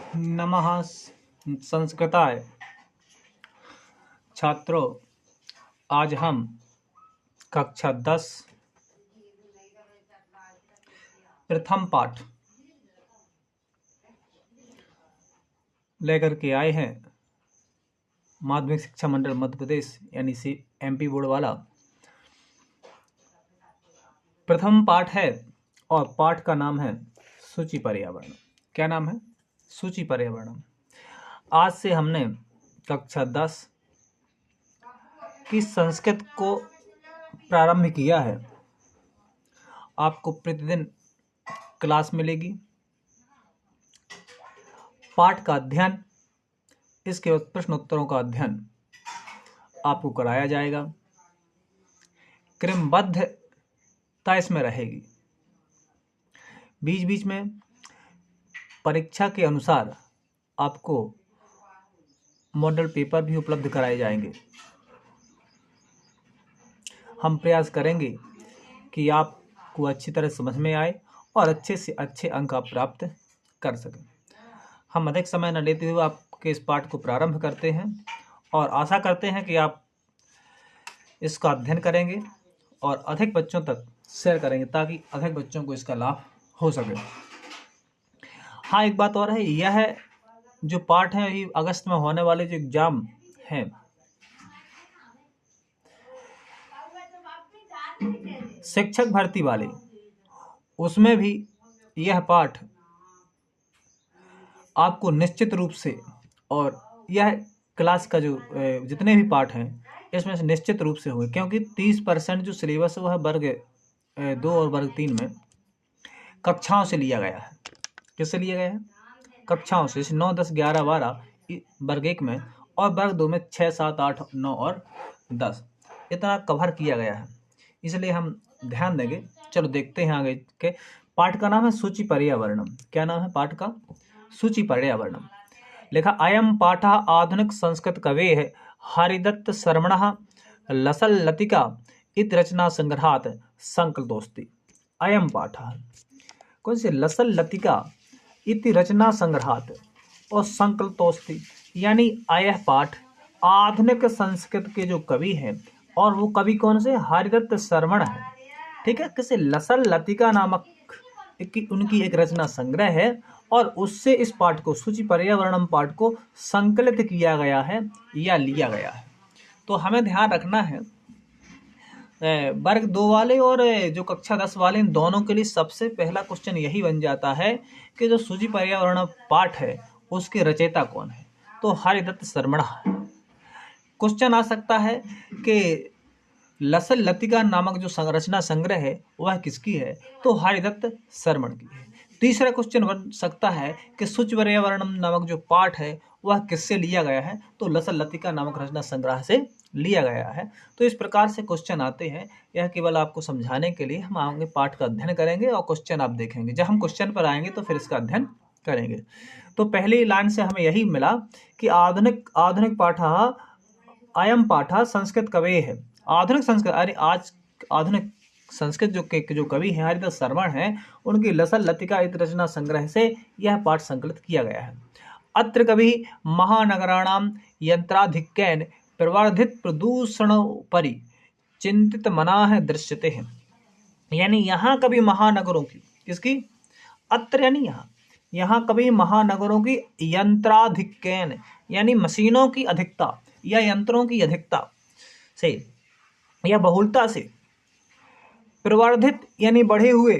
नमः संस्कृताय। छात्रों, आज हम कक्षा 10 प्रथम पाठ लेकर के आए हैं। माध्यमिक शिक्षा मंडल मध्य प्रदेश यानी MP बोर्ड वाला प्रथम पाठ है और पाठ का नाम है सूची पर्यावरण। क्या नाम है? सूची पर्यावरण। आज से हमने कक्षा 10 की संस्कृत को प्रारंभ किया है। आपको प्रतिदिन क्लास मिलेगी, पाठ का अध्ययन, इसके बाद प्रश्न उत्तरों का अध्ययन आपको कराया जाएगा। क्रमबद्धता इसमें रहेगी। बीच बीच में परीक्षा के अनुसार आपको मॉडल पेपर भी उपलब्ध कराए जाएंगे। हम प्रयास करेंगे कि आपको अच्छी तरह समझ में आए और अच्छे से अच्छे अंक आप प्राप्त कर सकें। हम अधिक समय न लेते हुए आपके इस पाठ को प्रारंभ करते हैं और आशा करते हैं कि आप इसका अध्ययन करेंगे और अधिक बच्चों तक शेयर करेंगे ताकि अधिक बच्चों को इसका लाभ हो सके। हाँ, एक बात और है, यह जो पाठ है ये अगस्त में होने वाले जो एग्जाम हैं शिक्षक भर्ती वाले, उसमें भी यह पाठ आपको निश्चित रूप से, और यह क्लास का जो जितने भी पाठ हैं इसमें से निश्चित रूप से होंगे, क्योंकि 30% जो सिलेबस है वह वर्ग 2 और वर्ग 3 में कक्षाओं से लिया गया है। किससे लिया गया है? कक्षाओं से। 9, 10, 11, 12 वर्ग 1 में और वर्ग 2 में 6, 7, 8, 9 और 10 इतना कवर किया गया है, इसलिए हम ध्यान देंगे। चलो देखते हैं आगे के। पाठ का नाम है सूची पर्यावरणम। क्या नाम है पाठ का? सूची पर्यावरणम। लिखा अयम पाठ आधुनिक संस्कृत कवेः हरिदत्त शर्मणः लसल लतिका इत रचना संग्रहात् संकलितोऽस्ति। अयम पाठ कौन से? लसल लतिका इति रचना संग्रहात् और संकलितोऽस्ति, यानी यह पाठ आधुनिक संस्कृत के जो कवि हैं, और वो कवि कौन से? हरिदत्त शर्मण है। ठीक है, किसे? लसल लतिका नामक उनकी एक रचना संग्रह है और उससे इस पाठ को, सूची पर्यावरणम पाठ को संकलित किया गया है या लिया गया है। तो हमें ध्यान रखना है वर्ग 2 वाले और जो कक्षा 10 वाले, इन दोनों के लिए सबसे पहला क्वेश्चन यही बन जाता है कि जो सूची पर्यावरण पाठ है उसके रचयिता कौन है? तो हरिदत्त शर्मण। क्वेश्चन आ सकता है कि लसल लतिका नामक जो संरचना संग्रह है वह किसकी है? तो हरिदत्त शर्मण की है। तीसरा क्वेश्चन बन सकता है कि सूची पर्यावरणम नामक जो पाठ है वह किससे लिया गया है? तो लसल लतिका नामक रचना संग्रह से लिया गया है। तो इस प्रकार से क्वेश्चन आते हैं। यह केवल आपको समझाने के लिए हम आगे पाठ का अध्ययन करेंगे और क्वेश्चन आप देखेंगे। जब हम क्वेश्चन पर आएंगे तो फिर इसका अध्ययन करेंगे। तो पहली लाइन से हमें यही मिला कि आधुनिक पाठ अयम पाठ संस्कृत कवि है। आधुनिक संस्कृत, अरे आज आधुनिक संस्कृत जो कवि हैं हरिदत्त शर्मण हैं, उनकी लसल लतिका इत रचना संग्रह से यह पाठ संकलित किया गया है। अत्र कवि महानगराणाम यंत्राधिक्येन प्रवर्धित प्रदूषणोपरि चिंतित मनाः दृश्यते हैं। यानी यहाँ कभी महानगरों की, किसकी? अत्र यानी यहाँ कभी महानगरों की यंत्राधिक्येन यानी मशीनों की अधिकता या यंत्रों की अधिकता से या बहुलता से, प्रवर्धित यानी बढ़े हुए,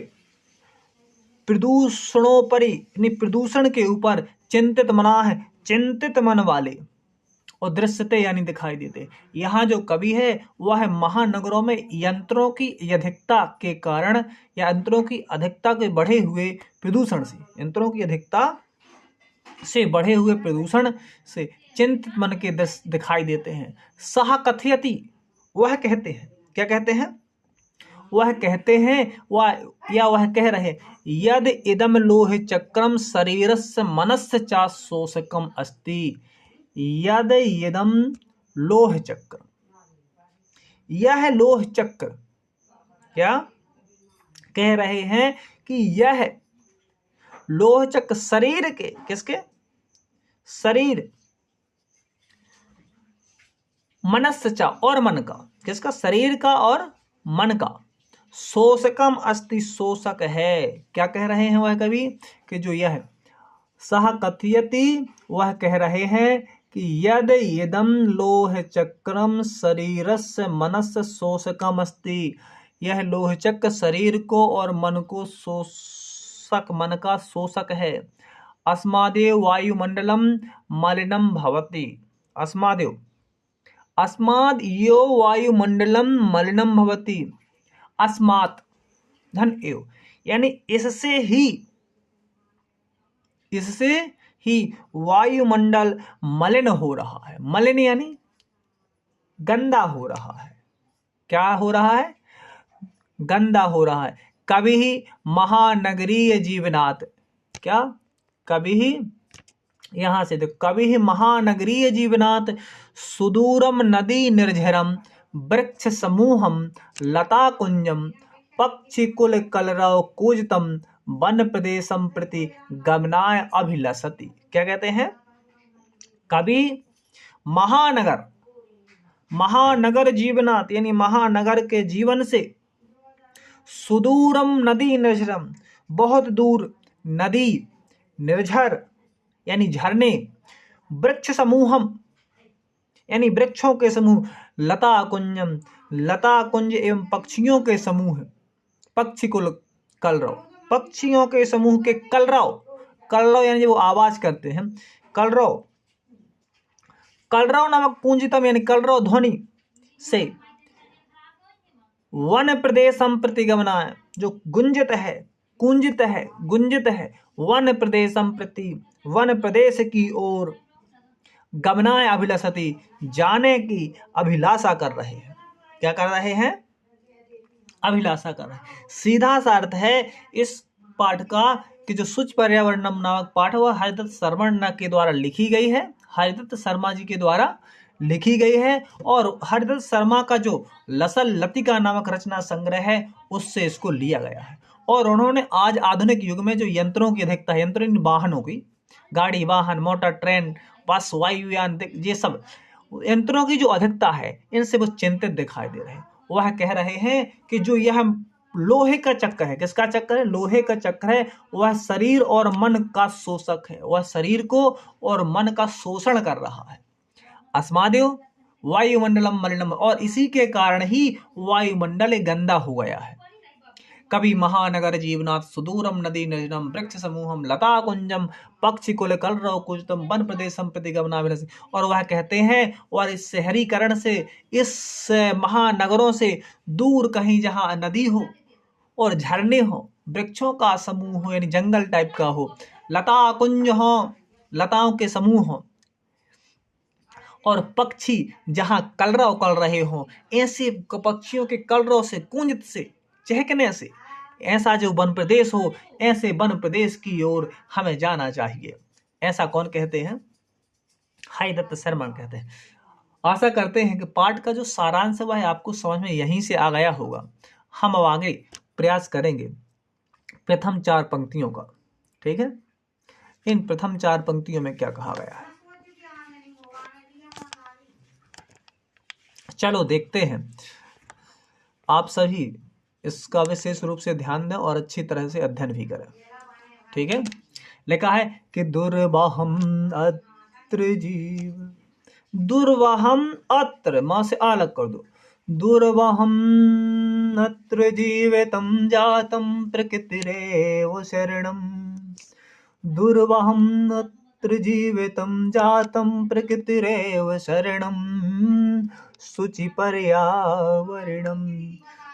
प्रदूषणोपरि यानी प्रदूषण के ऊपर, चिंतित मना है चिंतित मन वाले, और दृश्यते यानी दिखाई देते। यहाँ जो कवि है वह महानगरों में यंत्रों की अधिकता के कारण या यंत्रों की अधिकता के बढ़े हुए प्रदूषण से, यंत्रों की अधिकता से बढ़े हुए प्रदूषण से चिंतित मन के दृश्य दिखाई देते हैं। सह कथयति, वह कहते हैं, क्या कहते हैं? वह कहते हैं वह कह रहे, यद इदम लोह चक्रम शरीरस्य मनस्य चा शोषकम अस्ति। यद इदम लोह चक्र, यह लोह चक्र, क्या कह रहे हैं कि यह लोह चक्र शरीर के, किसके? शरीर मनस्य च, और मन का, किसका, शरीर का और मन का, शोषकम अस्ति, शोषक है। क्या कह रहे हैं वह कवि कि जो यह सह कथयति, वह कह रहे हैं कि यद यदम लोह चक्रम शरीरस्य मनस्य शोषकम अस्ति, यह लोह चक्र शरीर को और मन को शोषक, मन का शोषक है। अस्मादेव वायुमंडलम मलिनम भवति, अस्मादेव, अस्माद यो वायुमंडलम मलिनम भवति, अस्मात् धन एव, यानी इससे ही वायुमंडल मलिन हो रहा है। मलिन यानी गंदा हो रहा है। क्या हो रहा है, गंदा हो रहा है। कभी ही महानगरीय जीवनात्, क्या, कभी ही, यहां से देखो, कभी ही महानगरीय जीवनात् सुदूरम नदी निर्झरम वृक्ष समूहम लता कुंजम पक्षिकुल कलरव कूजतम वन प्रदेशम प्रति गमनाय अभिलषति। क्या कहते हैं, कभी महानगर, महानगर जीवनात् यानी महानगर के जीवन से, सुदूरम नदी निर्झरम, बहुत दूर नदी, निर्झर यानी झरने, वृक्ष समूहम यानी वृक्षों के समूह, लता कुंजम, लता कुंज एवं पक्षियों के समूह, पक्षी कुल कलरव, पक्षियों के समूह के कलरव, कलरव यानी वो आवाज करते हैं, कलरव, कलरव नामक पूंजितम यानी कलरव ध्वनि से, वन प्रदेशम प्रतिगमनाय, जो गुंजित है, कुंजित है, गुंजित है, वन प्रदेशम प्रति, वन प्रदेश की ओर, गमनाय अभिलषति, जाने की अभिलाषा कर रहे हैं। क्या कर रहे हैं, अभिलाषा कर रहे हैं। सीधा सा अर्थ है इस पाठ का कि जो शुच पर्यावरणम नामक पाठ वह हरिदत्त शर्मा के द्वारा लिखी गई है, हरिदत्त शर्मा जी के द्वारा लिखी गई है, और हरिदत्त शर्मा का जो लसल लतिका नामक रचना संग्रह है उससे इसको लिया गया है। और उन्होंने आज आधुनिक युग में जो यंत्रों की अधिकता है, यंत्रों वाहनों की, गाड़ी, वाहन, मोटर, ट्रेन, बस, वायुयान, ये सब यंत्रों की जो अधिकता है, इनसे वो चिंतित दिखाई दे रहे हैं। वह कह रहे हैं कि जो यह लोहे का चक्र है, किसका चक्र है, लोहे का चक्र है, वह शरीर और मन का शोषक है, वह शरीर को और मन का शोषण कर रहा है। अस्मादेव वायुमंडलम मलिनम, और इसी के कारण ही वायुमंडल गंदा हो गया है। कभी महानगर जीवनात् सुदूरम नदी निर्जनम वृक्ष समूहम लता कुंजम पक्षिकुल कलरव कुजतम वन प्रदेशम प्रतिगमनाभिलषति। और वह कहते हैं, और इस शहरीकरण से, इस महानगरों से दूर कहीं जहां नदी हो और झरने हो, वृक्षों का समूह हो यानी जंगल टाइप का हो, लता कुंज हो, लताओं के समूह हो, और पक्षी जहां कलरव कर रहे हो, ऐसे पक्षियों के कलरव से, कुंज से, चहकने से, ऐसा जो वन प्रदेश हो, ऐसे वन प्रदेश की ओर हमें जाना चाहिए। ऐसा कौन कहते हैं, हरिदत्त शर्मा कहते हैं। आशा करते हैं कि पाठ का जो सारांश है वह आपको समझ में यहीं से आ गया होगा। हम अब आगे प्रयास करेंगे प्रथम 4 पंक्तियों का। ठीक है, इन प्रथम 4 पंक्तियों में क्या कहा गया है, चलो देखते हैं। आप सभी इसका विशेष रूप से ध्यान दें और अच्छी तरह से अध्ययन भी करें। ठीक है, लिखा है कि दुर्वाहम अत्र जीव, दुर्वाहम अत्र, मां से अलग कर दो, दुर्वाहम अत्र जीवितम जातम प्रकृतिरेव शरणम, दुर्वाहम अत्र जीवितम जातम प्रकृतिरेव शरणम, शुचि पर्यावरणम,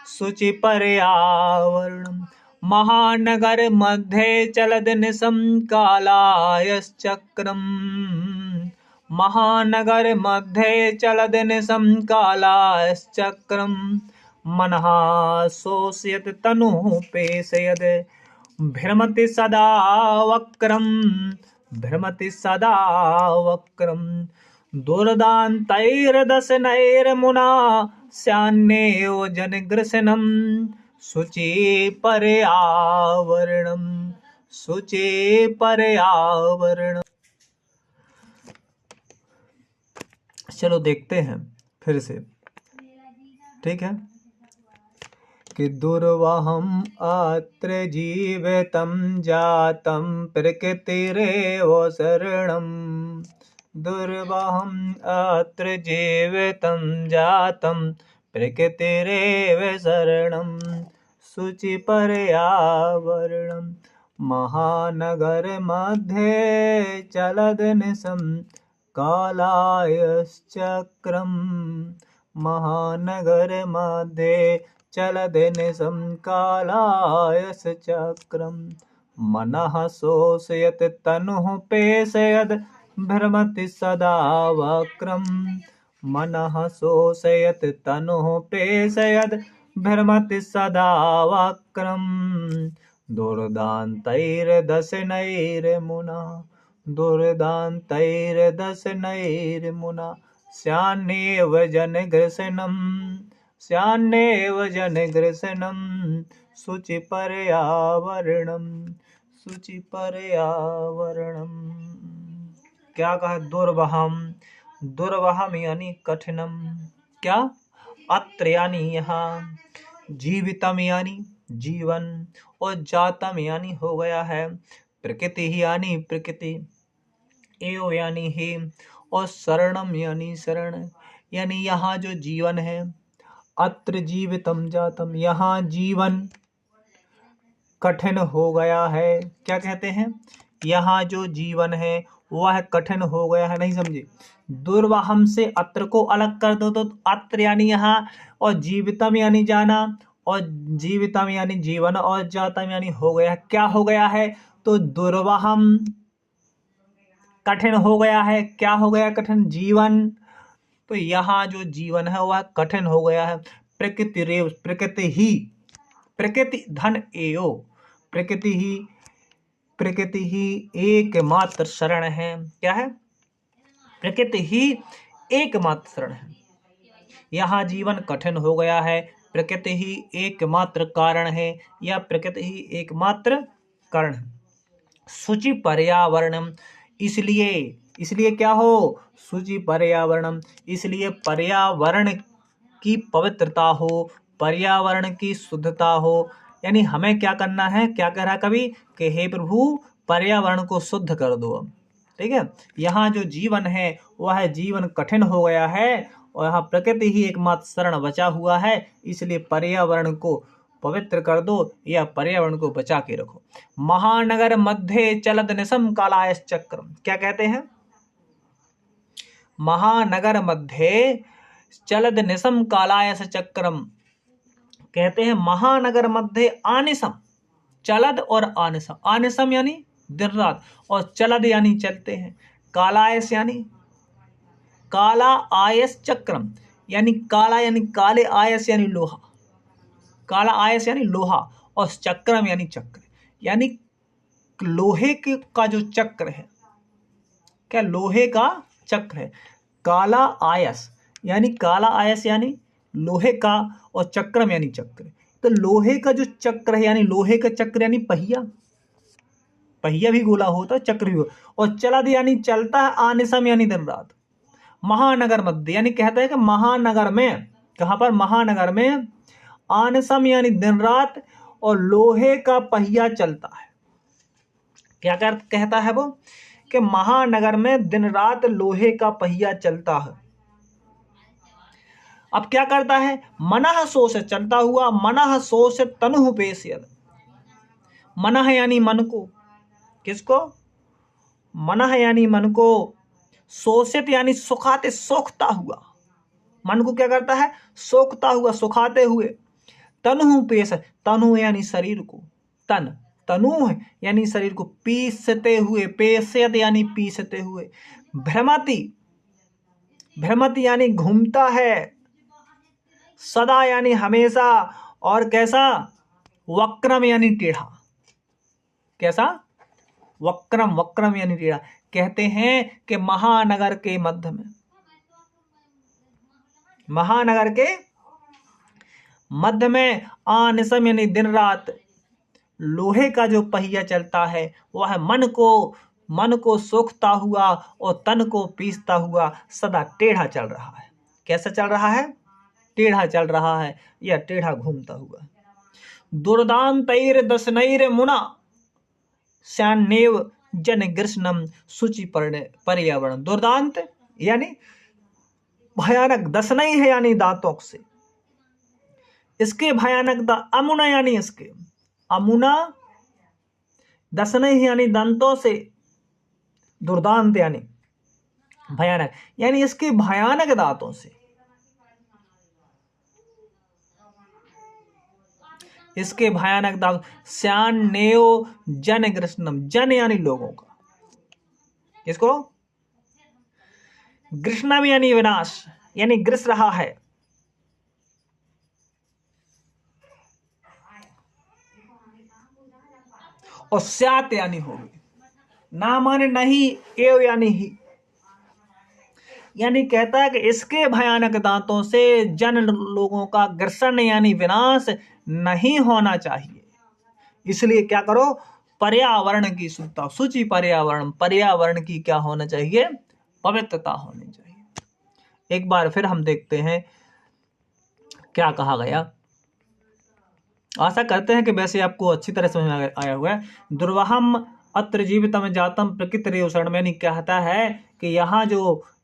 शुचि पर्यावरणम, महानगर मध्ये चलदनिशं कालायश्चक्रम, महानगर मध्ये चलदनिशं कालायश्चक्रम, मनः शोषयत तनुः पेशयद, भ्रमति सदा वक्रम, भ्रमति सदा वक्रम, दुर्दान्तैर्दशनैर्मुना स्यान्नेव जनग्रसनम, शुचि पर्यावरणम, शुचि पर्यावरणम। चलो देखते हैं फिर से, ठीक है। कि दुर्वहम अत्र जीवितं जातं प्रकृतिरेव शरणं। दुर्वहम अत्र जीवितं जातं प्रकृतिरेव शरणं। शुचि पर्यावरणं महानगर मध्ये चलदनिशं कालायश्चक्रं। महानगर मध्ये चलदनिशं कालायश्चक्रं। मनः शोषयत् तनुः पेशयद् भ्रमति सदा वक्रं। मनः शोषयत् तनुः पेशयद् भ्रमति सदा वक्रं। दुर्दान्तैर्दशनैर्मुना दुर्दान्तैर्दशनैर्मुना स्यान्नेव जनग्रसनं। स्यान्नेव जनग्रसनं शुचि पर्यावरणं। शुचि पर्यावरणं क्या कहा? दुर्वहम। दुर्वहम यानी कठिनम। क्या? अत्र यानी यहाँ, जीवितम यानी जीवन, और जातम यानी हो गया है, प्रकृति ही यानी प्रकृति, एव यानी ही, और शरणम यानी शरण, यानी यहाँ जो जीवन है। अत्र जीवितम जातम, यहाँ जीवन कठिन हो गया है। क्या कहते हैं? यहाँ जो जीवन है वह कठिन हो गया है। नहीं समझे? दुर्वहम से अत्र को अलग कर दो तो अत्र यानी यहाँ, और जीवितम यानी जाना, और जीवितम यानी जीवन, और जातम यानी हो गया। क्या हो गया है? तो दुर्वहम कठिन हो गया है। क्या हो गया कठिन? जीवन। तो यहाँ जो जीवन है वह कठिन हो गया है। प्रकृति रेव, प्रकृति ही, प्रकृति धन एयो, प्रकृति ही एकमात्र शरण है। क्या है? प्रकृति ही एकमात्र शरण है। यहाँ जीवन कठिन हो गया है, प्रकृति ही एकमात्र कारण है, या प्रकृति ही एकमात्र कारण है। शुचि पर्यावरणम, इसलिए क्या हो? शुचि पर्यावरणम, इसलिए पर्यावरण की पवित्रता हो, पर्यावरण की शुद्धता हो। यानी हमें क्या करना है? क्या कह रहा कवि? कि हे प्रभु पर्यावरण को शुद्ध कर दो। ठीक है। यहाँ जो जीवन है वह जीवन कठिन हो गया है, और यहाँ प्रकृति ही एकमात्र शरण बचा हुआ है, इसलिए पर्यावरण को पवित्र कर दो, या पर्यावरण को बचा के रखो। महानगर मध्य चलद निशम कालायस चक्रम, क्या कहते हैं? महानगर मध्य चलद निशम कालायस चक्रम, कहते हैं महानगर मध्य आनिशम, चलद और आनिशम, आनिशम यानी दिन रात, और चलद यानी चलते हैं, कालायस यानी काला आयस चक्रम, यानी काला यानी काले, आयस यानी लोहा, काला आयस यानी लोहा, और चक्रम यानी चक्र, यानी लोहे का जो चक्र है। क्या? लोहे का चक्र है। काला आयस यानी काला आयस यानी लोहे का, और चक्रम यानी चक्र। तो लोहे का जो चक्र है, यानी लोहे का चक्र यानी पहिया, पहिया भी गोला होता है, चक्र भी होता, और चलद यानी चलता है, आनिशम यानी दिन रात। महानगर मध्य यानी कहता है कि महानगर में, कहां पर? महानगर में, आनिशम यानी दिन रात, और लोहे का पहिया चलता है। क्या कहता है वो? कि महानगर में दिन रात लोहे का पहिया चलता है। अब क्या करता है? मनः शोष, चलता हुआ, मनः शोष तनुः पेशयद, मनः यानी मन को, किसको? मनः यानी मन को, शोषित यानी सुखाते, सोखता हुआ, मन को क्या करता है? सोखता हुआ, सुखाते हुए। तनुः पेश, तनु यानी शरीर को, तन, तनु है यानी शरीर को, पीसते हुए, पेशयद यानी पीसते हुए। भ्रमति, भ्रमति यानी घूमता है, सदा यानी हमेशा, और कैसा? वक्रम यानी टेढ़ा। कैसा? वक्रम, वक्रम यानी टेढ़ा। कहते हैं कि महानगर के मध्य में, महानगर के मध्य में, आनिशम यानी दिन रात, लोहे का जो पहिया चलता है वह मन को मन को सोखता हुआ और तन को पीसता हुआ सदा टेढ़ा चल रहा है। कैसा चल रहा है? टेढ़ा चल रहा है या टेढ़ा घूमता हुआ। दुर्दांतैर दशनैर मुना श्यान्नेव जन कृष्णम शुचि पर्यावरण। दुर्दांत यानी भयानक, दशनई है यानी दांतों से, इसके भयानक अमुना यानी इसके, अमुना दशनई यानी दांतों से, दुर्दांत यानी भयानक, यानी इसके भयानक दांतों से, इसके भयानक दांत। श्यान्नेव जन कृष्णम, जन यानी लोगों का, इसको कृष्णम यानी विनाश, यानी ग्रस रहा है। और स्यात यानी होगी, ना माने नहीं, एव यानी ही, यानी कहता है कि इसके भयानक दांतों से जन लोगों का ग्रसन यानी विनाश नहीं होना चाहिए। इसलिए क्या करो? पर्यावरण की शुद्धता, शुचि पर्यावरण, पर्यावरण की क्या होना चाहिए? पवित्रता होनी चाहिए। एक बार फिर हम देखते हैं क्या कहा गया। आशा करते हैं कि वैसे आपको अच्छी तरह समझ में आया हुआ है। दुर्वाहम अत्र जीवितम जातम प्रकृति शरण में कहता है कि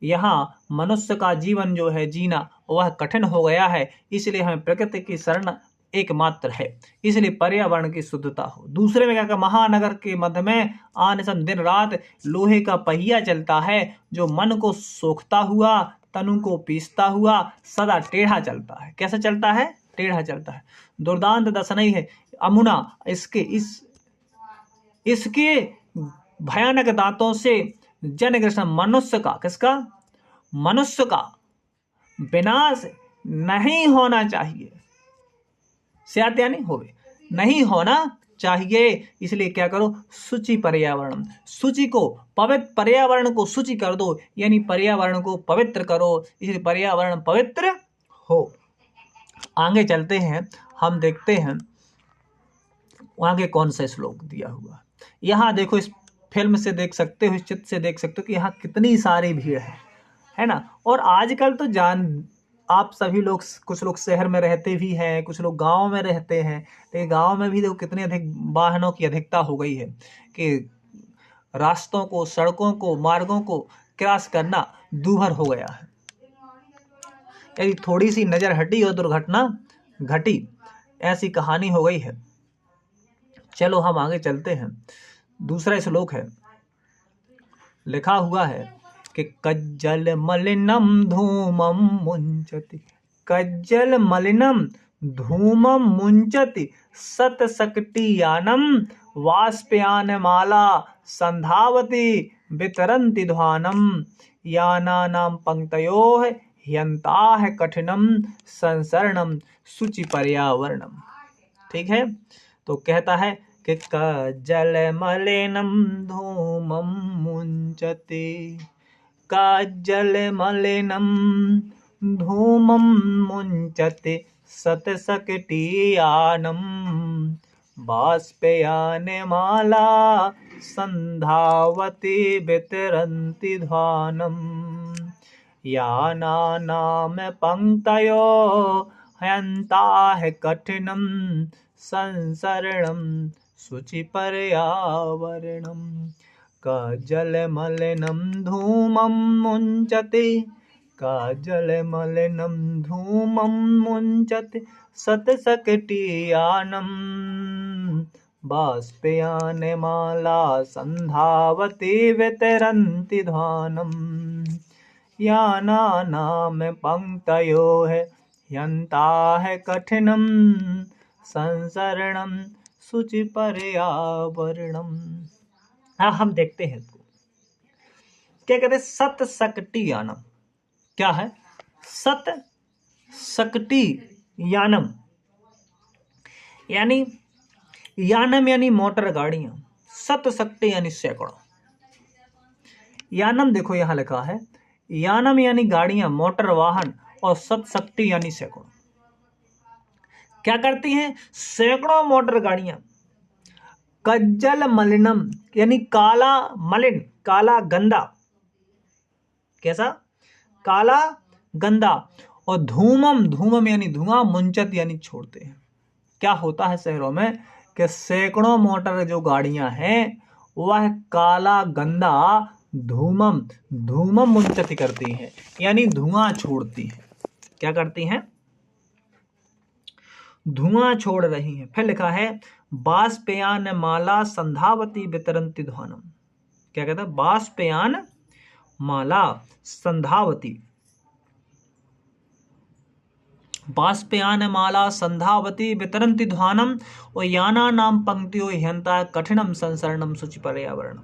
यहाँ मनुष्य का जीवन जो है जीना वह कठिन हो गया है, इसलिए हमें प्रकृति की शरण एकमात्र है, इसलिए पर्यावरण की शुद्धता हो। दूसरे में क्या कहा? महानगर के मध्य में आनिशं दिन रात लोहे का पहिया चलता है, जो मन को सोखता हुआ तनु को पीसता हुआ सदा टेढ़ा चलता है। कैसा चलता है? टेढ़ा चलता है। दुर्दांत दशनई है अमुना, इसके भयानक दांतों से जन कृष्ण, मनुष्य का, किसका? मनुष्य का विनाश नहीं होना चाहिए। स्यात यानी होवे, नहीं होना चाहिए। इसलिए क्या करो? शुचि पर्यावरण, शुचि को, पवित्र पर्यावरण को शुचि कर दो, यानी पर्यावरण को पवित्र करो, इसलिए पर्यावरण पवित्र हो। आगे चलते हैं, हम देखते हैं आगे कौन सा श्लोक दिया हुआ। यहाँ देखो, इस फिल्म से देख सकते हो, इस चित्र से देख सकते हो कि यहाँ कितनी सारी भीड़ है ना। और आजकल तो आप सभी लोग, कुछ लोग शहर में रहते भी हैं, कुछ लोग गांव में रहते हैं, लेकिन गांव में भी देखो कितनी अधिक वाहनों की अधिकता हो गई है कि रास्तों को, सड़कों को, मार्गों को क्रॉस करना दूभर हो गया है। यदि थोड़ी सी नजर हटी और दुर्घटना घटी, ऐसी कहानी हो गई है। चलो हम आगे चलते हैं। दूसरा श्लोक है, लिखा हुआ है कि कज्जल मलिनम धूमम मुंचति, कज्जल मलिनम धूमम मुंचति सतशक्तियानम वाष्पयान माला संधावती वितरन्ति ध्वानम यानानाम पंक्तयोः ह्यन्ताः कठिनम संसरणम शुचि पर्यावरणम। ठीक है, तो कहता है कि कज्जल मलिनम धूमम मुंचति, कज्जल मलिनम धूमम मुंचति सतशक्तियानम बाष्पयान माला संधावती वितरन्ति ध्वानम यानानाम पंक्तयो हयन्ताः कठिनम संसरणम शुचि पर्यावरणम। कज्जल मलिनम धूमम मुंचति, कज्जल मलिनम धूमम मुंचति सतशक्तियानम बाष्पयान माला संधावती वितरन्ति ध्वानम यानानाम पंक्तयोः ह्यन्ताः कठिनम संसरणम शुचि पर्यावरणम। हाँ, हम देखते हैं इसको क्या कहते हैं। सत शक्ति यानम, क्या है? सत शक्ति यानम, यानी यानम यानी मोटर गाड़ियां, सत शक्ति यानी सैकड़ों। यानम देखो यहां लिखा है, यानम यानी गाड़ियां, मोटर वाहन, और सत शक्ति यानी सैकड़ों। क्या करती हैं? सैकड़ों मोटर गाड़ियां कज्जल मलिनम यानी काला मलिन, काला गंदा, कैसा, काला गंदा। और धूमम, धूमम यानी धुआं, मुंचत यानी छोड़ते हैं। क्या होता है शहरों में कि सैकड़ों मोटर जो गाड़ियां हैं वह काला गंदा धूमम, धूमम मुंचत करती हैं, यानी धुआं छोड़ती हैं। क्या करती हैं? धुआं छोड़ रही हैं। फिर लिखा है बाष्पयान माला संधावती वितरंती ध्वनम। क्या कहता है? बाष्पयान माला संधावती, बाष्पयान माला संधावती वितरंती ध्वानम और याना नाम पंक्तियों ह्यंता कठिनम संसरणम शुचि पर्यावरण।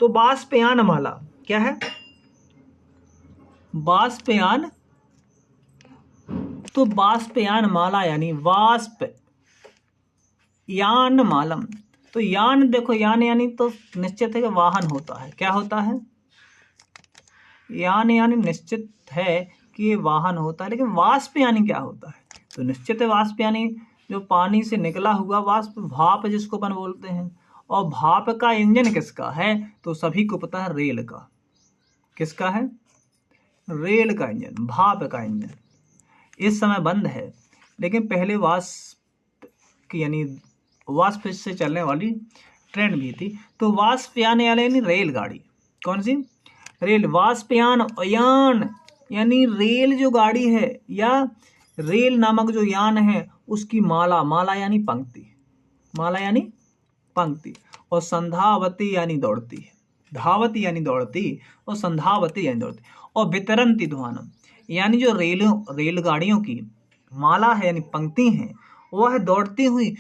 तो बाष्पयान माला क्या है? बाष्पयान, तो बाष्पयान माला यानी वाष्प यान मालम। तो यान, देखो यान यानी तो निश्चित है कि वाहन होता है। क्या होता है? यान यानी निश्चित है कि ये वाहन होता है। लेकिन वाष्प यानी क्या होता है? तो निश्चित है वाष्प यानी जो पानी से निकला हुआ वाष्प, भाप जिसको अपन बोलते हैं। और भाप का इंजन किसका है? तो सभी को पता है, रेल का। किसका है? रेल का इंजन, भाप का इंजन। इस समय बंद है, लेकिन पहले वाष्प की यानी वाष्प से चलने वाली ट्रेन भी थी। तो वाष्पयान यानी रेलगाड़ी। कौन सी? रेल। वाष्पयान यान यानी रेल जो गाड़ी है या रेल नामक जो यान है उसकी माला, माला यानी पंक्ति, माला यानी पंक्ति। और संधावती यानी दौड़ती है, धावती यानी दौड़ती और संधावती यानी दौड़ती। और वितरंती ध्वानम यानी जो रेलगाड़ियों की माला है यानी पंक्ति है वह दौड़ती हुई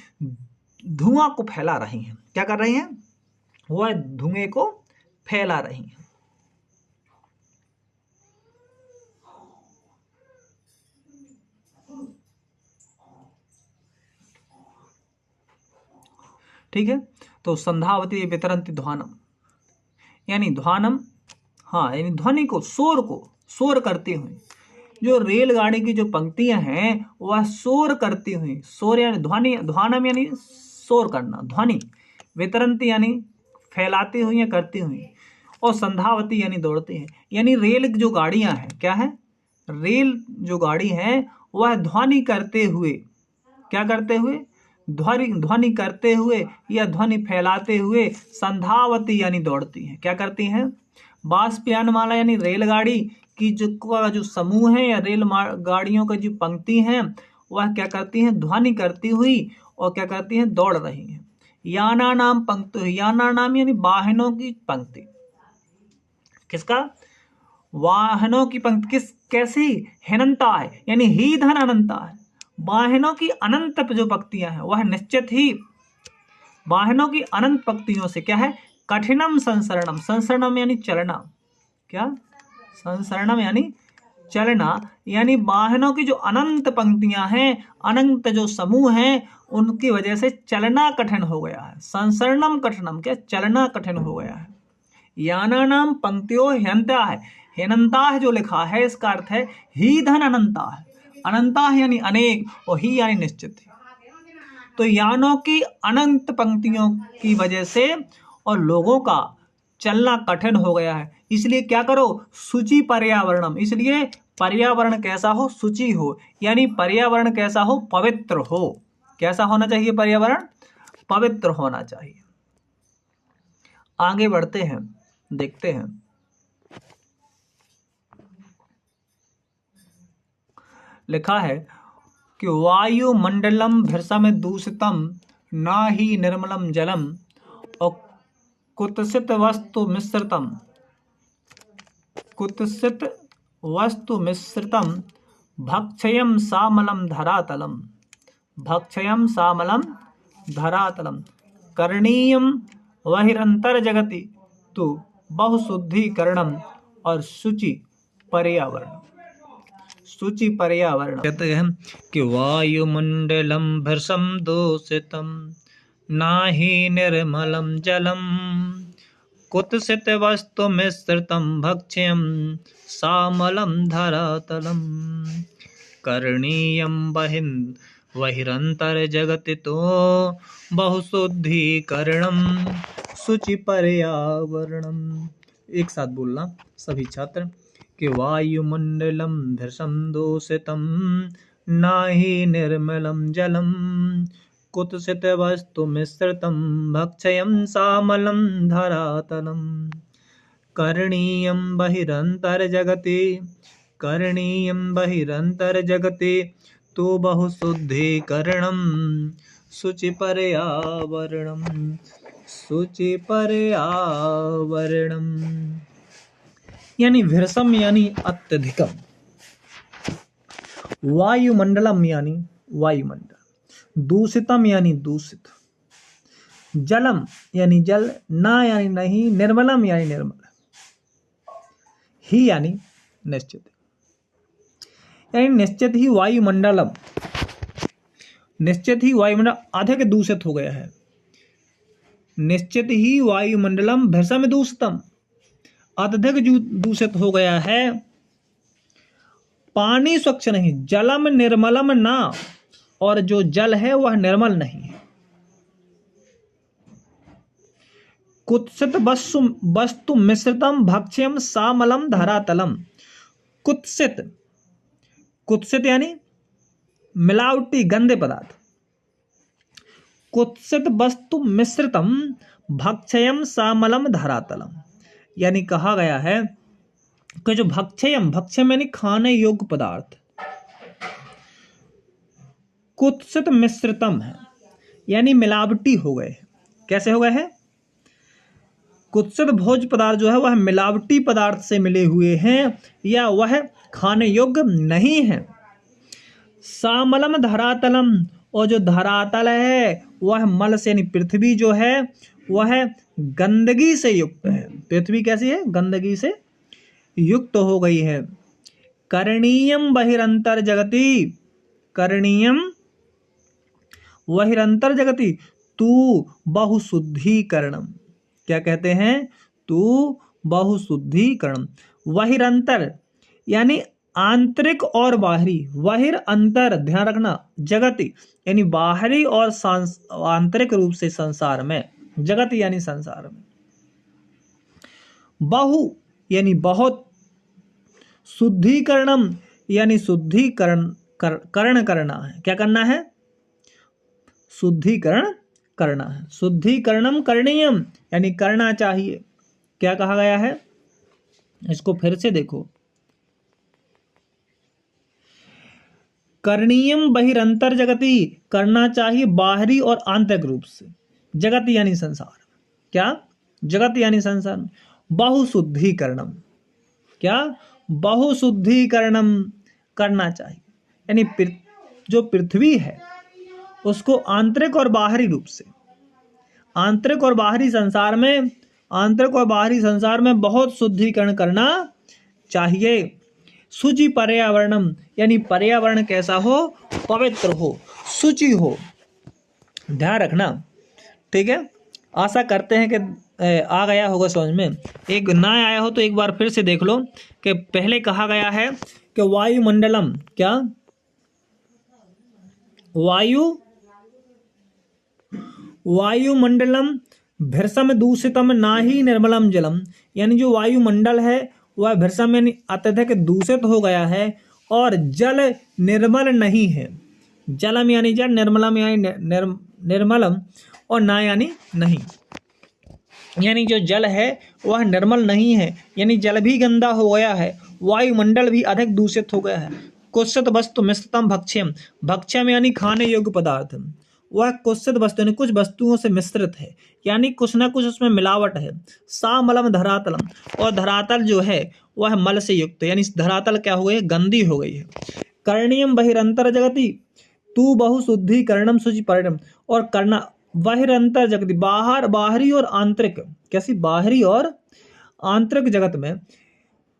धुआं को फैला रही हैं। क्या कर रही हैं? वह धुएं को फैला रही हैं। ठीक है। तो संधावती वितरंती ध्वानम यानी ध्वानम, हाँ यानी ध्वनि को, शोर करती हुई जो रेलगाड़ी की जो पंक्तियां हैं वह शोर करती हुई, शोर यानी ध्वनि, ध्वानम यानी शोर करना, ध्वनि, वितरंती यानी फैलाती हुई या करती हुई, और संधावती यानी दौड़ती है। यानी रेल जो गाड़ियां हैं, क्या है? रेल जो गाड़ी है वह ध्वनि करते हुए, क्या करते हुए? ध्वनि करते हुए या ध्वनि फैलाते हुए संधावती यानी दौड़ती हैं। क्या करती हैं? बाष्पयान माला यानी रेलगाड़ी की जो समूह है या रेल गाड़ियों का जो पंक्ति है वह क्या करती हैं? ध्वनि करती हुई और क्या करती हैं? दौड़ रही हैं। याना नाम पंक्ति, याना नाम यानी वाहनों की पंक्ति। किसका? वाहनों की पंक्ति। किस, कैसी? हिनंता है यानी ही धन अनंता है। वाहनों की अनंत जो पंक्तियां हैं वह निश्चित ही वाहनों की अनंत पंक्तियों से क्या है? कठिनम संसरणम, संसरणम यानी चलना। क्या? संसरणम यानी चलना। यानी वाहनों की जो अनंत पंक्तियां हैं, अनंत जो समूह हैं, उनकी वजह से चलना कठिन हो गया है। संसरणम कठिनम, क्या? चलना कठिन हो गया है। याना नाम पंक्तियों ह्यंता है, हेनंता जो लिखा है इसका अर्थ है ही धन अनंता है। अनंता यानी अनेक और ही यानी निश्चित। तो यानों की अनंत पंक्तियों की वजह से और लोगों का चलना कठिन हो गया है। इसलिए क्या करो? शुचि पर्यावरणम। इसलिए पर्यावरण कैसा हो? शुचि हो, यानी पर्यावरण कैसा हो? पवित्र हो। कैसा होना चाहिए पर्यावरण? पवित्र होना चाहिए। आगे बढ़ते हैं, देखते हैं। लिखा है कि वायुमंडलम भृशम दूषितम ना ही निर्मलम जलम और कुत्सित वस्तु मिश्रितम, कुत्सित वस्तु मिश्रितम भक्षयम सामलम धरातलम, भक्षयम सामलम धरातलम करणीयम वहिरंतर जगति तो बहुशुद्धिकरणम और शुचि पर्यावरण। शुचि पर्यावरण कहते हैं कि वायुमंडलम भृशम दूषितम नाहि निर्मलम जलम कुत्सित वस्तु मिश्रितम भक्ष्यम सामलम धरातलम करणीयम वहिरंतर जगति तो बहुशुद्धीकरणम शुचि पर्यावरणम। एक साथ बोलना सभी छात्र कि वायुमंडलम भृशं दूषितम नाहि निर्मलम जलम कुत्सित वस्तु मिश्रितम भक्षयं सामलम धरातलम करणीयं बहिरंतर्जगति तो बहुशुद्धीकरणं शुचि पर्यावरणम। यानी भृशम यानी अत्यधिकम, वायुमंडलम यानी वायुमंडल, दूषितम यानी दूषित, जलम यानी जल, ना यानी नहीं, निर्मलम यानी निर्मल, ही यानी निश्चित, यानी निश्चित ही वायुमंडल अधिक दूषित हो गया है। निश्चित ही वायुमंडलम भृशम दूषितम अत्यधिक दूषित हो गया है। पानी स्वच्छ नहीं, जलम निर्मलम ना, और जो जल है वह निर्मल नहीं है। कुत्सित वस्तु मिश्रितम भक्ष्यम सामलम धरातलम। कुत्सित यानी मिलावटी गंदे पदार्थ। कुत्सित वस्तु मिश्रितम भक्ष्यम सामलम धरातलम, यानी कहा गया है कि जो भक्ष्यम यानी खाने योग्य पदार्थ, कुत्सित मिश्रितम है यानी मिलावटी हो गए। कैसे हो गए हैं? कुत्सित भोज्य पदार्थ जो है वह मिलावटी पदार्थ से मिले हुए हैं या वह खाने योग्य नहीं है। सामलम धरातलम, और जो धरातल है वह मल से यानी पृथ्वी जो है वह गंदगी से युक्त है। पृथ्वी कैसी है? गंदगी से युक्त हो गई है। करणीयम बहिरंतर जगति, करणीयम बहिरंतर जगति तू बहुशुद्धीकरणम। क्या कहते हैं? तू बहुशुद्धीकरणम। बहिरंतर यानी आंतरिक और बाहरी, बहिर अंतर ध्यान रखना, जगति यानी बाहरी और आंतरिक रूप से संसार में, जगत यानी संसार में, बहु यानी बहुत, शुद्धिकरणम यानी शुद्धिकरण करना है। क्या करना है? शुद्धिकरण करना है। शुद्धिकरणम करणीयम यानी करना चाहिए। क्या कहा गया है? इसको फिर से देखो, करणीयम बहिरंतर जगति, करना चाहिए बाहरी और आंतरिक रूप से, जगत यानी संसार। क्या? जगत यानी संसार। बहुशुद्धीकरणम, क्या? बहुशुद्धीकरणम करना चाहिए, यानी जो पृथ्वी है उसको आंतरिक और बाहरी रूप से, आंतरिक और बाहरी संसार में बहुत शुद्धिकरण करना चाहिए। शुचि पर्यावरणम यानी पर्यावरण कैसा हो? पवित्र हो, शुचि हो। ध्यान रखना, ठीक है। आशा करते हैं कि आ गया होगा समझ में। एक ना आया हो तो एक बार फिर से देख लो कि पहले कहा गया है कि वायुमंडलम, क्या? वायुमंडलम भृशम दूषितम नाही निर्मलम जलम, यानी जो वायुमंडल है वह भृशम यानी अत्यधिक दूषित हो गया है और जल निर्मल नहीं है। जलम यानी जल, निर्मलम यानी निर्मलम, और ना यानी नहीं, यानी जो जल है वह निर्मल नहीं है, यानी जल भी गंदा हो गया है, वायुमंडल भी अधिक दूषित हो गया है। कुत्सित वस्तु मिश्रितम भक्ष्यम, भक्ष्यम यानी खाने योग्य पदार्थ, वह कुत्सित वस्तु यानी कुछ वस्तुओं से मिश्रित है, यानी कुछ ना कुछ उसमें मिलावट है। सामलम धरातलम, और धरातल जो है वह मल से युक्त, यानी धरातल क्या हो गई है? गंदी हो गई है। करणीयम बहिरंतर जगति तू बहुशुद्धीकरणम शुचि पर्यावरणम, और करना बहिरंतर जगति बाहरी और आंतरिक, कैसी? बाहरी और आंतरिक जगत में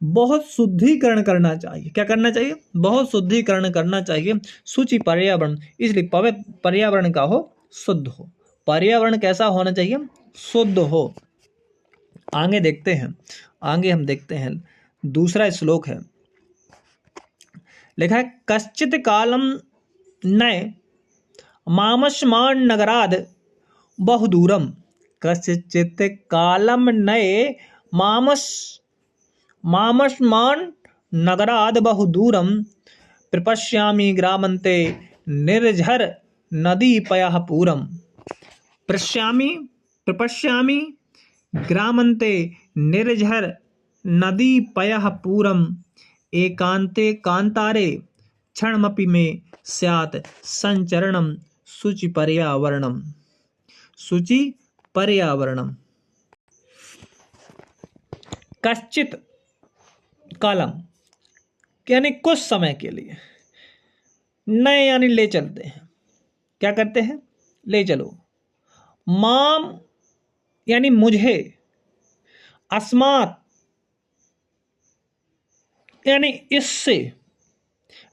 बहुत शुद्धिकरण करना चाहिए। क्या करना चाहिए? बहुत शुद्धिकरण करना चाहिए। शुचि पर्यावरण, इसलिए पवित्र पर्यावरण का हो, शुद्ध हो। पर्यावरण कैसा होना चाहिए? शुद्ध हो। आगे देखते हैं, आगे हम देखते हैं। दूसरा श्लोक है, लिखा है कश्चित कालम नय मामस्मान नगराद बहुदूरम कश्चित् कालम नये मामस्मान नगराद बहुदूरम प्रपश्यामि ग्रामन्ते निर्झर नदी पयः पूरम। प्रपश्यामि ग्रामन्ते निर्झर नदी पयः पूरम एकांते कांतारे क्षणमपि मे स्यात् संचरणम शुचि पर्यावरणम। कश्चित कालम यानी कुछ समय के लिए, नए यानी ले चलते हैं, क्या करते हैं, ले चलो, माम यानी मुझे, अस्मात् यानी इससे,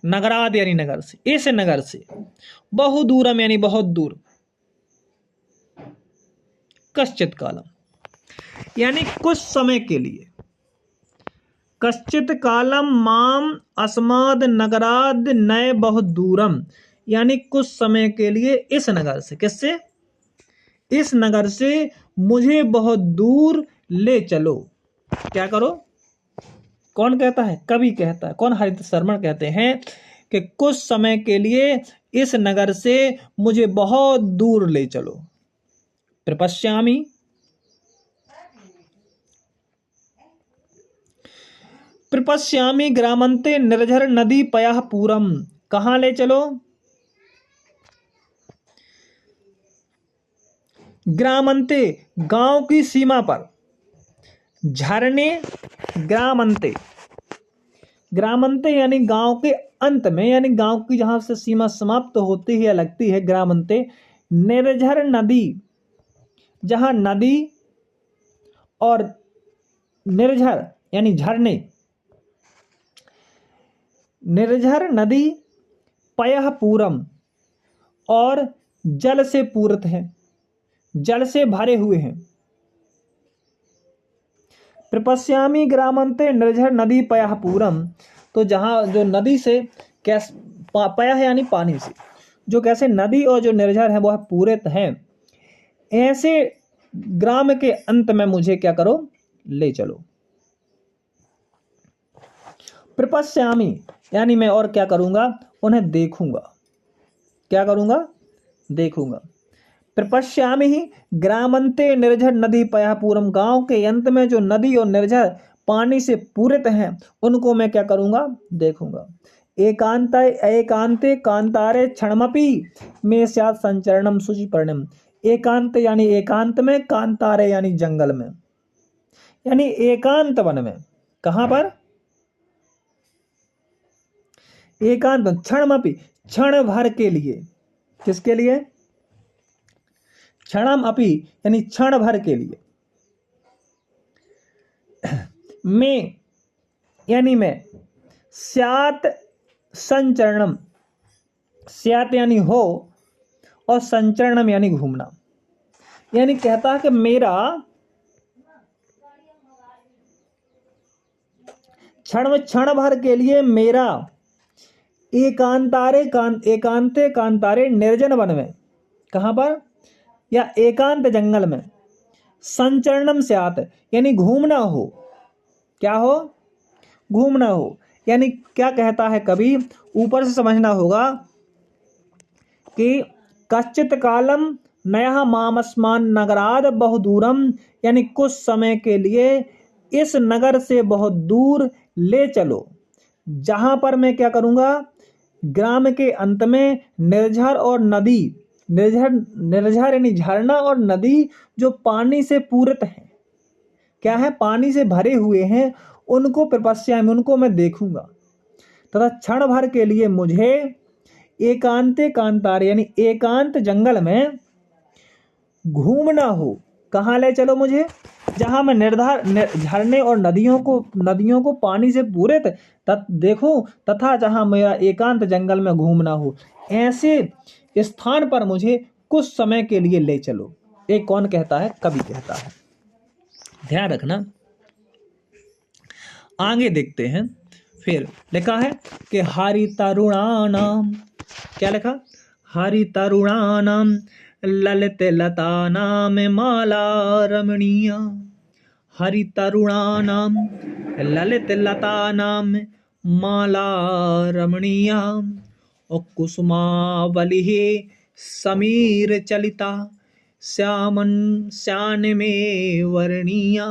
नगराद यानी नगर से, इस नगर से, बहुदूरम यानी बहुत दूर, कश्चित कालम यानी कुछ समय के लिए, कश्चित कालम माम अस्माद नगराद नए बहुत दूरम यानी कुछ समय के लिए इस नगर से, किससे, इस नगर से मुझे बहुत दूर ले चलो। क्या करो, कौन कहता है, कवि कहता है, कौन, हरित शर्मण कहते हैं कि कुछ समय के लिए इस नगर से मुझे बहुत दूर ले चलो। प्रपश्यामि ग्रामन्ते निर्झर नदी पयः पूरम, कहाँ ले चलो, ग्रामन्ते गांव की सीमा पर, झरने, ग्रामन्ते यानी गांव के अंत में, यानी गांव की जहां से सीमा समाप्त होती है या लगती है, ग्रामन्ते, निर्झर नदी, जहां नदी और निर्झर यानी झरने, निर्झर नदी पयः पूरम और जल से पूरित है, जल से भरे हुए हैं। प्रपश्यामि ग्रामन्ते निर्झर नदी पयः पूरम, तो जहां जो नदी से कैसे, पयः यानी पानी से, जो कैसे नदी और जो निर्झर है वह पूरित है, ऐसे ग्राम के अंत में मुझे क्या करो, ले चलो। प्रपश्यामि यानी मैं और क्या करूंगा, उन्हें देखूंगा, क्या करूंगा, देखूंगा। प्रपश्यामि ही ग्रामन्ते निर्झर नदी पयः पूरम, गांव के अंत में जो नदी और निर्झर पानी से पूरित हैं उनको मैं क्या करूंगा, देखूंगा। एकांते कांतारे क्षणमपि मे स्यात् संचरणम शुचि पर्णम, एकांत यानी एकांत में, कांतारे यानी जंगल में, यानी एकांत वन में, कहां पर, एकांत, क्षणमपि क्षण भर के लिए, किसके लिए, क्षणम अपि यानी क्षण भर के लिए, में यानी मैं, स्यात् संचरणम, स्यात् यानी हो और संचरणम यानी घूमना, यानी कहता है कि मेरा क्षण भर के लिए मेरा एकांते कांतारे निर्जन वन में, कहां पर, या एकांत जंगल में, संचरणम स्यात् यानी घूमना हो, क्या हो, घूमना हो, यानी क्या कहता है कभी, ऊपर से समझना होगा कि कश्चित कालम नयः मामस्मान नगराद बहुदूरम, यानी कुछ समय के लिए इस नगर से बहुत दूर ले चलो, जहां पर मैं क्या करूंगा, ग्राम के अंत में निर्झर और नदी, निर्झर यानी झरना और नदी जो पानी से पूरित है, क्या है, पानी से भरे हुए हैं, उनको प्रपश्यामि, उनको मैं देखूंगा, तथा क्षण भर के लिए मुझे एकांते कांतारे यानी एकांत जंगल में घूमना हो, कहां ले चलो मुझे, जहां मैं झरने और नदियों को पानी से पूरित देखूं, तथा जहां मेरा एकांत जंगल में घूमना हो, ऐसे स्थान पर मुझे कुछ समय के लिए ले चलो। एक कौन कहता है, कवि कहता है, ध्यान रखना। आगे देखते हैं, फिर लिखा है कि हरि तरुणानाम, क्या लिखा, हरितरुणानां ललितलतानां माला रमणीया। हरितरुणानां ललितलतानां माला रमणीया। और कुसुमावलिः समीरचलिता श्यामन् श्यानमे वर्णीया।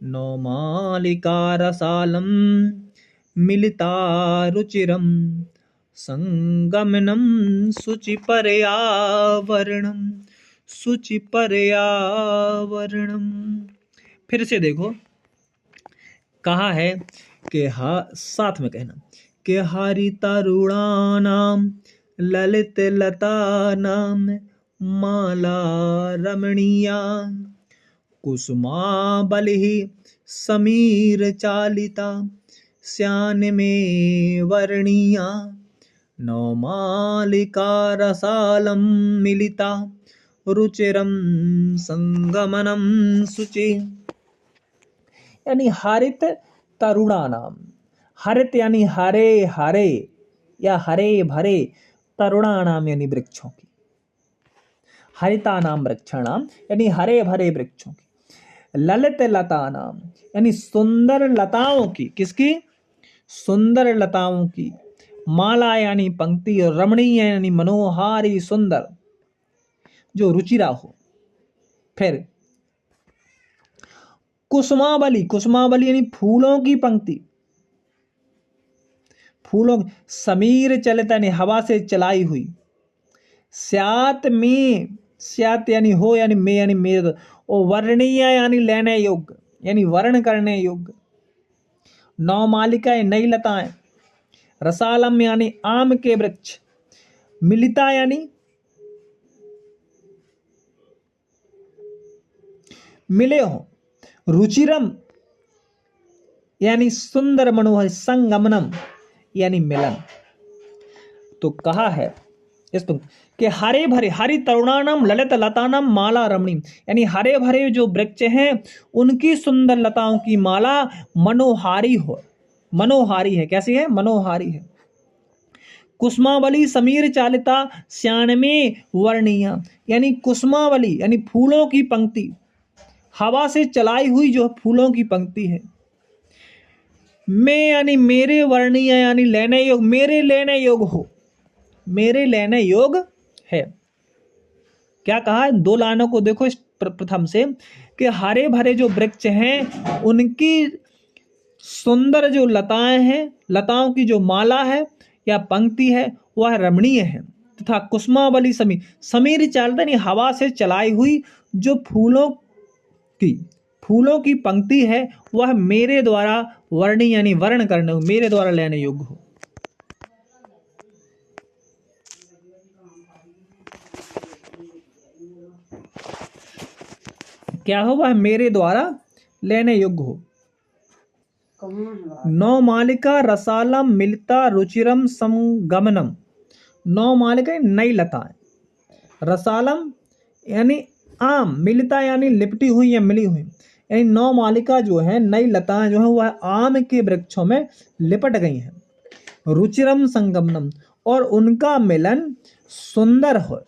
नवमालिका रसालं मिलिता रुचिरं संगमनं शुचिपर्यावरणं शुचिपर्यावरणं। फिर से देखो, कहा है कि साथ में कहना कि हरितरुणानां ललितलतानां माला रमणीया। कुसुमावलिः समीरचालिता श्यानमे वर्णीया। नवमालिका रसालं मिलिता रुचिरं संगमनं शुचि। यानी हरित तरुणानाम, हरित यानी हरे हरे या हरे भरे, तरुणानाम यानी वृक्षों की, हरितानाम वृक्षाणाम यानी हरे भरे वृक्षों की, ललित लतानाम यानी सुंदर लताओं की, किसकी? सुंदर लताओं की, माला यानी पंक्ति, और रमणीय यानी मनोहारी सुंदर, जो रुचिरा हो। फिर कुसुमावली, कुसुमावली यानी फूलों की पंक्ति, फूलों, समीर चलित यानी हवा से चलाई हुई। स्यात में, स्यात यानी हो यानी में यानी मेरे, और वर्णीय यानी लेने योग्य यानी वर्ण करने योग्य। नवमालिका नई लताएं, रसालम यानी आम के वृक्ष, मिलिता यानी मिले हो, रुचिरम यानी सुंदर मनोहर, संगमनम यानी मिलन। तो कहा है इस कि हरे भरे, हरि तरुणानाम ललित लतानाम माला रमणी, यानी हरे भरे जो वृक्ष हैं उनकी सुंदर लताओं की माला मनोहारी हो, मनोहारी है। कैसी है? मनोहारी है। कुसुमावली समीर चालिता श्यानमे वर्णीया, यानी कुसुमावली यानी फूलों की पंक्ति, हवा से चलाई हुई जो फूलों की पंक्ति है। मैं यानी मेरे, वर्णीय यानी लेने योग, मेरे लेने योग हो, मेरे लेने योग है। क्या कहा है? दो लाइनों को देखो प्रथम से, कि हरे भरे जो वृक्ष हैं उनकी सुंदर जो लताएं हैं, लताओं की जो माला है या पंक्ति है वह रमणीय है। तथा कुसुमावली समीर, समीर चालता यानी हवा से चलाई हुई जो फूलों की पंक्ति है वह मेरे द्वारा वर्णी यानी वर्ण करने, मेरे द्वारा लेने योग्य हो। क्या हो? वह मेरे द्वारा लेने योग्य हो। नवमालिका रसालम मिलिता रुचिरम संगमनम, नवमालिका नई लताएं, रसालम यानी आम, मिलिता यानी लिपटी हुई या मिली हुई, यानी नवमालिका जो है, नई लताएं जो है वह आम के वृक्षों में लिपट गई हैं। रुचिरम संगमनम, और उनका मिलन सुंदर हो।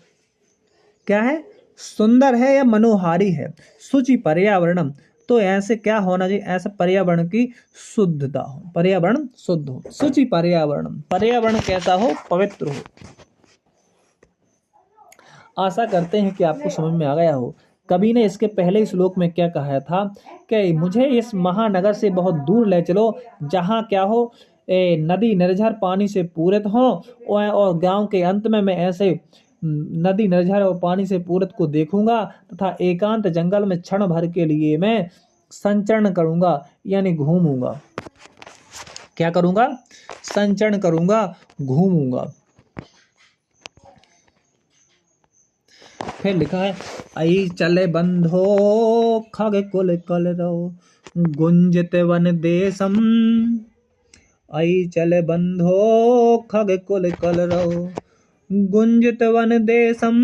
क्या है? सुंदर है या मनोहारी है। शुचि पर्यावरणम, तो ऐसे क्या होना चाहिए? ऐसा पर्यावरण की शुद्धता हो, पर्यावरण शुद्ध हो। शुचि पर्यावरणम, पर्यावरण कैसा हो? पवित्र हो। आशा करते हैं कि आपको समझ में आ गया हो। कवि ने इसके पहले श्लोक में क्या कहा था कि मुझे इस महानगर से बहुत दूर ले चलो जहाँ क्या हो, नदी निर्झर पानी से पूरित हो, और गांव के अंत में मैं ऐसे नदी निर्झर और पानी से पूरित को देखूंगा, तथा एकांत जंगल में क्षण भर के लिए मैं संचरण करूंगा यानी घूमूंगा। क्या करूंगा? संचरण करूंगा, घूमूंगा। फिर लिखा है, आई चले बंधो खग कुल कलरव गुंजित वन देशम, आई चले बंधो खग कुल कलरव गुंजित वन देशम,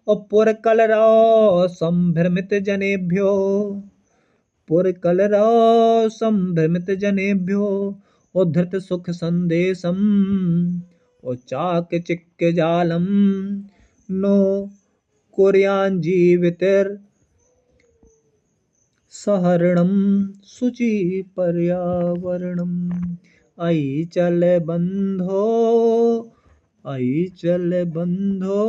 और पुर कलरव संभ्रमित जनेभ्यो, पुर कलरव संभ्रमित जनेभ्यो, उद्धृत सुख संदेशम ओ चाक चिक्क जालम नो कुर्यान् जीवितिर सहरणम शुचि पर्यावरणम। ऐचल बंधो ऐचल बंधो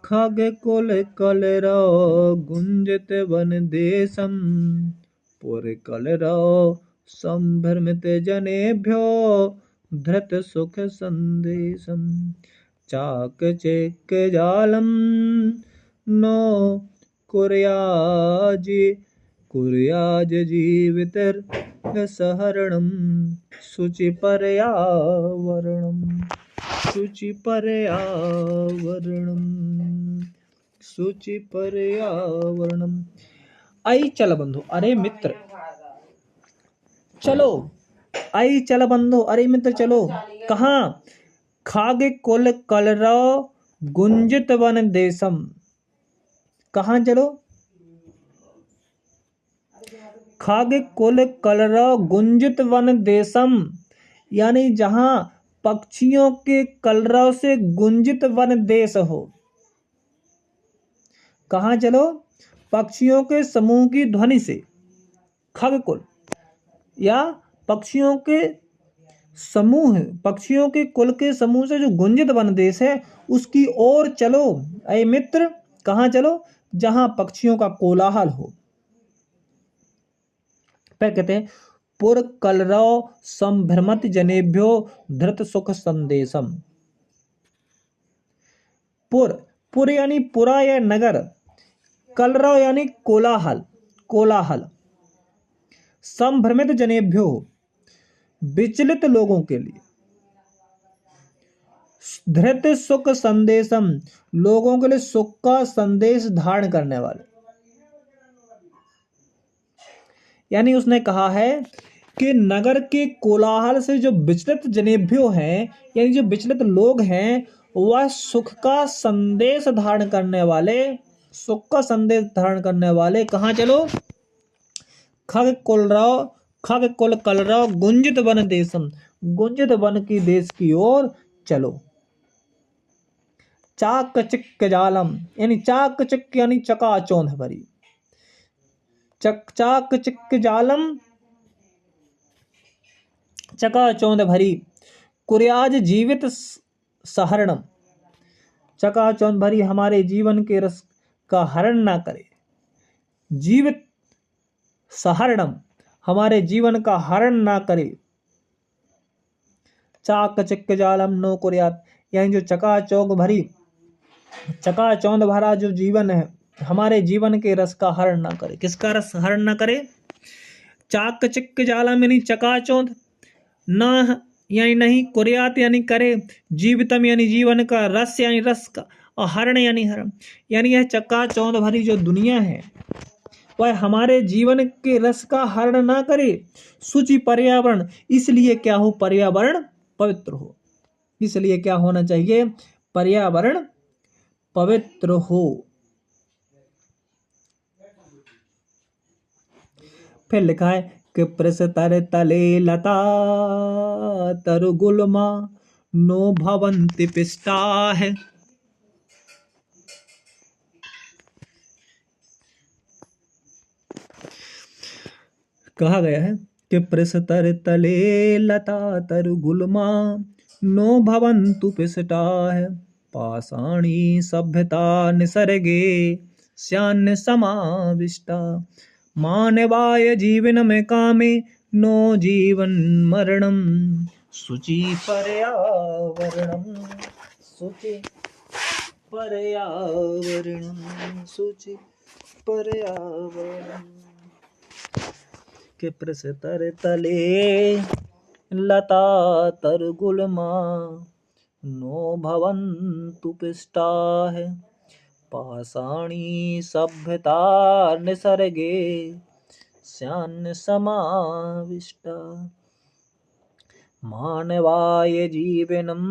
खग कुल कलरौ गुंजित वन देशम पुर कलरौ संभ्रमित जनेभ्यो धृत सुख संदेशम। चाक चिक्क जालम नो कुर्याज जीवितर सहरणम शुचि पर्यावरणम शुचि पर्यावरणम शुचि पर्यावरणम। आई चल बंधु अरे मित्र चलो, आई चल बंधु अरे मित्र चलो। कहाँ? खागे कुल कलरव गुंजित वन देशम। कहाँ चलो? खागे कुल कलरव गुंजित वन देशम, यानी जहां पक्षियों के कलरव से गुंजित वन देश हो। कहाँ चलो? पक्षियों के समूह की ध्वनि से, खग कुल या पक्षियों के समूह, पक्षियों के कुल के समूह से जो गुंजित वन देश है उसकी ओर चलो। अय मित्र कहाँ चलो? जहां पक्षियों का कोलाहल हो। फिर कहते हैं पुर कलरव संभ्रमत जनेभ्यो धृत सुख संदेशम। पुर यानी पुरा या नगर, कलरव यानी कोलाहल, कोलाहल, संभ्रमित जनेभ्यो विचलित लोगों के लिए, धृत सुख संदेशम लोगों के लिए सुख का संदेश धारण करने वाले। यानी उसने कहा है कि नगर के कोलाहल से जो विचलित जनेभ्यो हैं, यानी जो विचलित लोग हैं, वह सुख का संदेश धारण करने वाले, सुख का संदेश धारण करने वाले कहाँ चलो? खग कुल कलरव गुंजित वन देशम, गुंजित वन की देश की ओर चलो। चाक चिक्क जालम यानी चाक चिक्क यानी चकाचौंध भरी, चाक चिक्क जालम चकाचौंध भरी, कुर्याज जीवित सहरणम, चकाचौंध भरी हमारे जीवन के रस का हरण ना करे। जीवित सहरणम हमारे जीवन का हरण ना करे। चाक चिक्क जालम नो कुर्यात यानी जो चकाचौंध भरा जो जीवन है हमारे जीवन के रस का हरण ना करे। किसका रस हरण ना करे? चाक चिक्क जालम यानी चकाचौंध, ना यानी नहीं, कुर्यात यानी करे, जीवितम यानी जीवन का, रस यानी रस का, और हरण यानी हरण, यानी यह चकाचौंध भरी जो दुनिया है वह हमारे जीवन के रस का हरण ना करे। शुचि पर्यावरण, इसलिए क्या हो? पर्यावरण पवित्र हो। इसलिए क्या होना चाहिए? पर्यावरण पवित्र हो। फिर लिखा है कि प्रसतर तले लता तरुगुल्मा नो भवन्ति पिष्टाः। कहा गया है कि प्रसतर तले लता तरुगुल्मा नो भवन्तु पिष्टाः। पाषाणी सभ्यता निसर्गे स्यान्न समाविष्टा। मानवाय जीवन में कामे नो जीवन मरणम शुचि पर्यावरणम शुचि पर्यावरणम शुचि पर्यावरणम। के प्रसतर तले लता तरुगुल्मा नो भवन्तु पिष्टाः। पाषाणी सभ्यता निसर्गे स्यान्न समाविष्टा। मानवाय जीवनम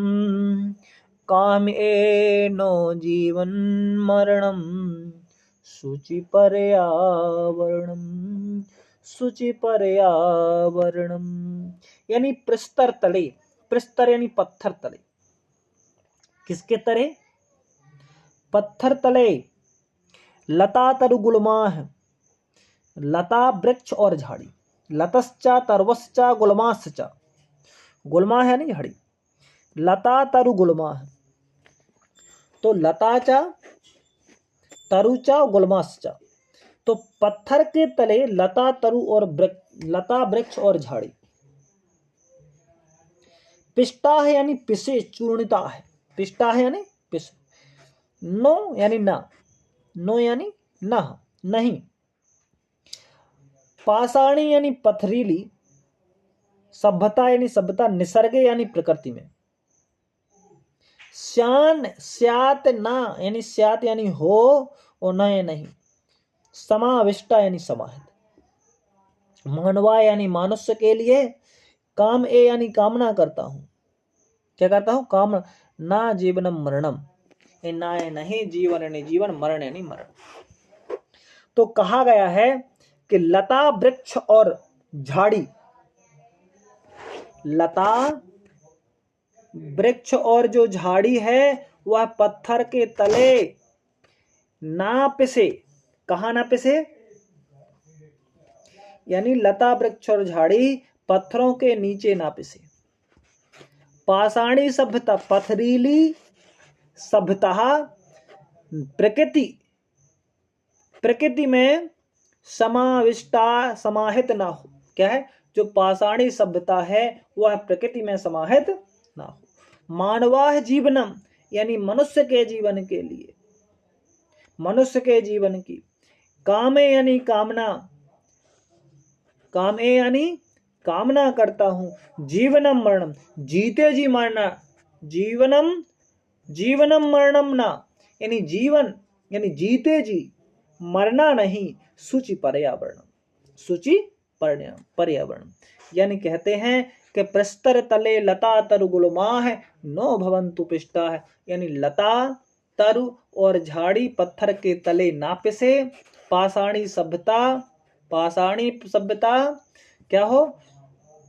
कामेनो जीवन मरणम शुचि पर्यावरणम शुचि पर्यावरणम। यानी प्रस्तर तले, पृष्ठतर यानी पत्थर तले। किसके तले? पत्थर तले। लता तरु गुल्माः, लता वृक्ष और झाड़ी। लतश्चा तरवश्चा गुल्माश्च, गुल्मा है नहीं झाड़ी। लता तरु गुल्माः, तो लताचा तरुचा गुल्माश्चा, तो पत्थर के तले लता तरु और लता वृक्ष और झाड़ी। पिष्टा है यानी पिसे, चूर्णिता है। पिष्टा है यानी पिस। नो यानी ना, नो यानी ना, नहीं। पाषाणी यानी पथरीली। सभ्यता यानी सभ्यता, निसर्ग यानी प्रकृति में। श्यान स्यात ना यानी स्यात यानी हो और न या नहीं। समाविष्टा यानी समाहित। मानवा यानी मनुष्य के लिए। काम ए यानी कामना करता हूं। क्या करता हूं? काम। ना जीवनम मरणम, ना या नहीं, जीवन यानी जीवन, मरण यानी मरण। तो कहा गया है कि लता वृक्ष और झाड़ी, लता वृक्ष और जो झाड़ी है वह पत्थर के तले ना पिसे। कहा ना पिसे? यानी लता वृक्ष और झाड़ी पत्थरों के नीचे ना पिसे। पाषाणी सभ्यता, पथरीली सभ्यता प्रकृति, प्रकृति में समाविष्टा, समाहित ना हो। क्या है? जो पाषाणी सभ्यता है वह प्रकृति में समाहित ना हो। मानवाह जीवनम यानी मनुष्य के जीवन के लिए, मनुष्य के जीवन की। कामे यानी कामना, कामे यानी कामना करता हूं। जीवनम मरणम, जीते जी मरना। जीवनम, जीवनम मरणम ना, यानी जीवन यानी जीते जी, मरना नहीं। शुचि पर्यावरण, शुचि पर्यावरण, यानी कहते हैं कि प्रस्तर तले लता तरु गुल्माः नो भवन्तु पिष्टाः, यानी लता तरु और झाड़ी पत्थर के तले ना पिसे। पाषाणी सभ्यता, पाषाणी सभ्यता क्या हो?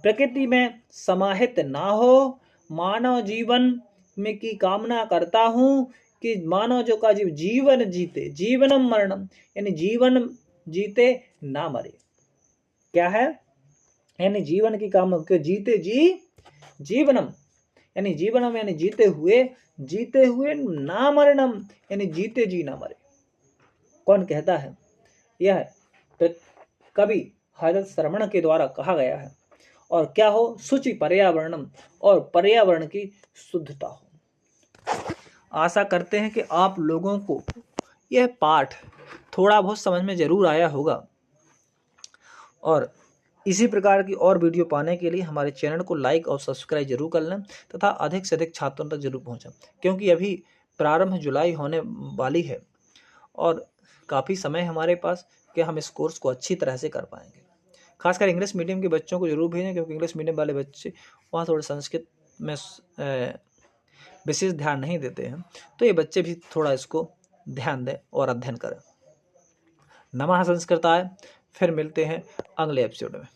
प्रकृति में समाहित ना हो। मानव जीवन में की कामना करता हूं कि मानव जो का जीव जीवन जीते। जीवनम मरणम यानी जीवन जीते ना मरे। क्या है? यानी जीवन की कामना के जीते जी, जीवनम यानी जीवनम यानी जीते हुए, जीते हुए ना मरणम यानी जीते जी ना मरे। कौन कहता है? यह कवि हरित श्रवण के द्वारा कहा गया है। और क्या हो? शुचि पर्यावरणम, और पर्यावरण की शुद्धता हो। आशा करते हैं कि आप लोगों को यह पाठ थोड़ा बहुत समझ में जरूर आया होगा। और इसी प्रकार की और वीडियो पाने के लिए हमारे चैनल को लाइक और सब्सक्राइब जरूर कर लें तथा अधिक से अधिक छात्रों तक जरूर पहुंचें, क्योंकि अभी प्रारंभ जुलाई होने वाली है और काफ़ी समय हमारे पास कि हम इस कोर्स को अच्छी तरह से कर पाएंगे। खासकर इंग्लिश मीडियम के बच्चों को जरूर भेजें, क्योंकि इंग्लिश मीडियम वाले बच्चे वहाँ थोड़े संस्कृत में विशेष ध्यान नहीं देते हैं, तो ये बच्चे भी थोड़ा इसको ध्यान दें और अध्ययन करें। नमः संस्कृताय। फिर मिलते हैं अगले एपिसोड में।